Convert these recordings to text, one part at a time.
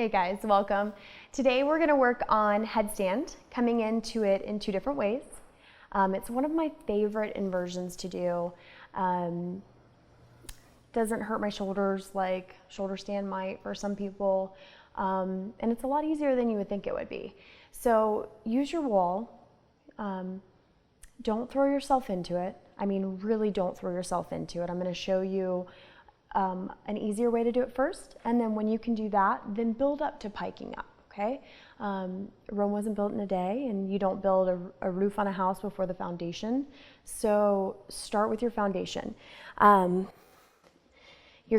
Hey guys, welcome. Today we're going to work on headstand, coming into it in two different ways. It's one of my favorite inversions to do. Doesn't hurt my shoulders like shoulder stand might for some people, and it's a lot easier than you would think it would be. So use your wall. Don't throw yourself into it. I mean, really don't throw yourself into it. I'm going to show you an easier way to do it first, and then when you can do that, then build up to piking up, okay? Rome wasn't built in a day, and you don't build a roof on a house before the foundation, so start with your foundation. You're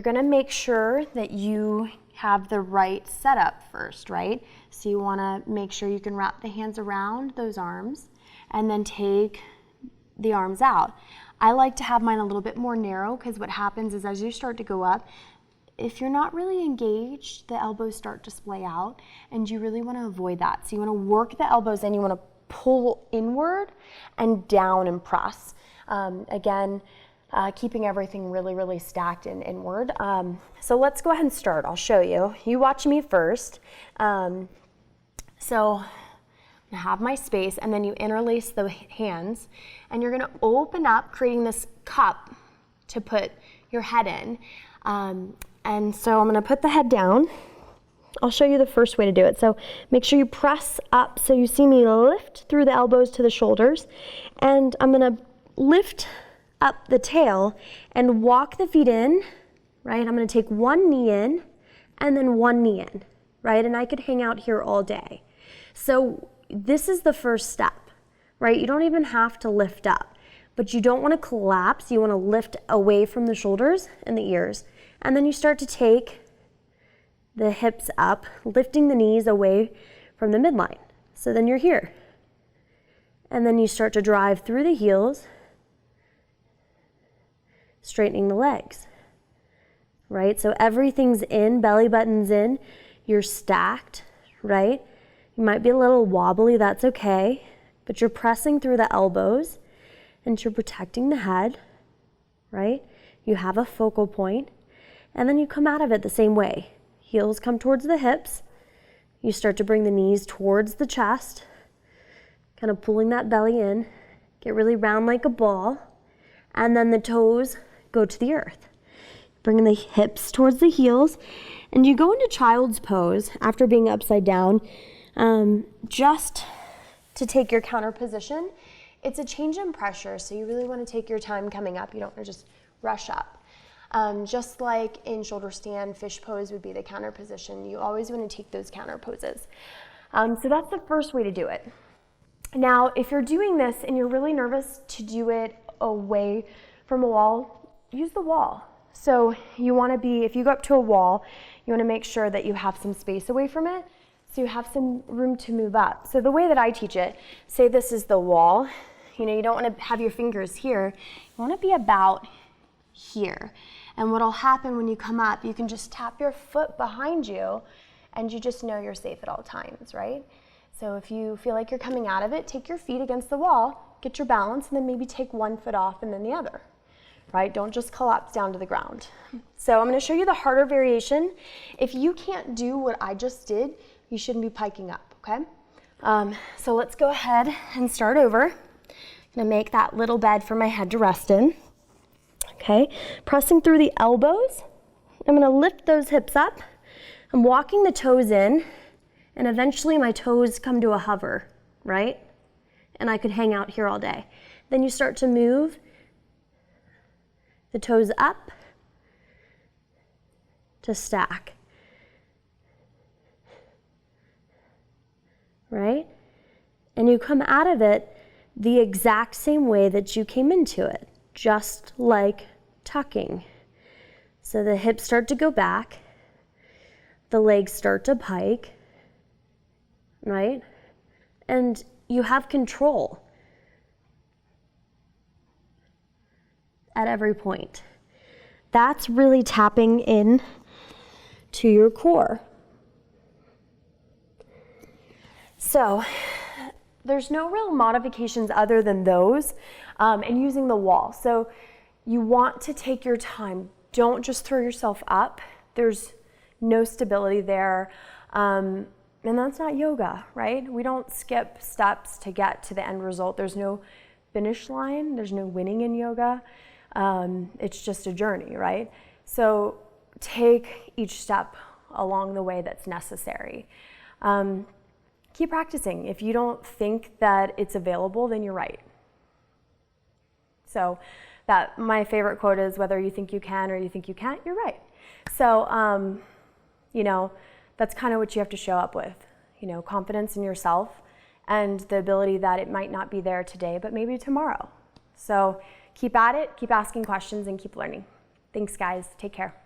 gonna make sure that you have the right setup first, right? So you wanna make sure you can wrap the hands around those arms, and then take the arms out. I like to have mine a little bit more narrow because what happens is as you start to go up, if you're not really engaged, the elbows start to splay out, and you really want to avoid that. So you want to work the elbows in, you want to pull inward and down and press. Keeping everything really, really stacked and inward. So let's go ahead and start. I'll show you. You watch me first. I have my space, and then you interlace the hands, and you're going to open up, creating this cup to put your head in. And so I'm going to put the head down. I'll show you the first way to do it. So make sure you press up so you see me lift through the elbows to the shoulders, and I'm going to lift up the tail and walk the feet in, right? I'm going to take one knee in and then one knee in, right? And I could hang out here all day. So this is the first step, right? You don't even have to lift up, but you don't want to collapse. You want to lift away from the shoulders and the ears. And then you start to take the hips up, lifting the knees away from the midline. So then you're here. And then you start to drive through the heels, straightening the legs, right? So everything's in, belly button's in, you're stacked, right? You might be a little wobbly, that's okay, but you're pressing through the elbows and you're protecting the head, right? You have a focal point, and then you come out of it the same way. Heels come towards the hips. You start to bring the knees towards the chest, kind of pulling that belly in, get really round like a ball, and then the toes go to the earth. Bringing the hips towards the heels, and you go into child's pose after being upside down. Just to take your counter position. It's a change in pressure, so you really want to take your time coming up. You don't want to just rush up. Just like in shoulder stand, fish pose would be the counter position. You always want to take those counter poses. So that's the first way to do it. Now, if you're doing this and you're really nervous to do it away from a wall, use the wall. So you want to be, if you go up to a wall, you want to make sure that you have some space away from it, so you have some room to move up. So the way that I teach it, say this is the wall. You know, you don't want to have your fingers here. You want to be about here. And what'll happen when you come up, you can just tap your foot behind you, and you just know you're safe at all times, right? So if you feel like you're coming out of it, take your feet against the wall, get your balance, and then maybe take one foot off and then the other, right? Don't just collapse down to the ground. So I'm going to show you the harder variation. If you can't do what I just did, you shouldn't be piking up, okay? So let's go ahead and start over. I'm gonna make that little bed for my head to rest in, okay? Pressing through the elbows. I'm gonna lift those hips up. I'm walking the toes in, and eventually my toes come to a hover, right? And I could hang out here all day. Then you start to move the toes up to stack. Right? And you come out of it the exact same way that you came into it, just like tucking. So the hips start to go back, the legs start to pike, right? And you have control at every point. That's really tapping in to your core. So there's no real modifications other than those, and using the wall. So you want to take your time. Don't just throw yourself up. There's no stability there. And that's not yoga, right? We don't skip steps to get to the end result. There's no finish line. There's no winning in yoga. It's just a journey, right? So take each step along the way that's necessary. Keep practicing. If you don't think that it's available, then you're right. So that my favorite quote is, whether you think you can or you think you can't, you're right. So, you know, that's kind of what you have to show up with, you know, confidence in yourself and the ability that it might not be there today, but maybe tomorrow. So keep at it, keep asking questions, and keep learning. Thanks, guys. Take care.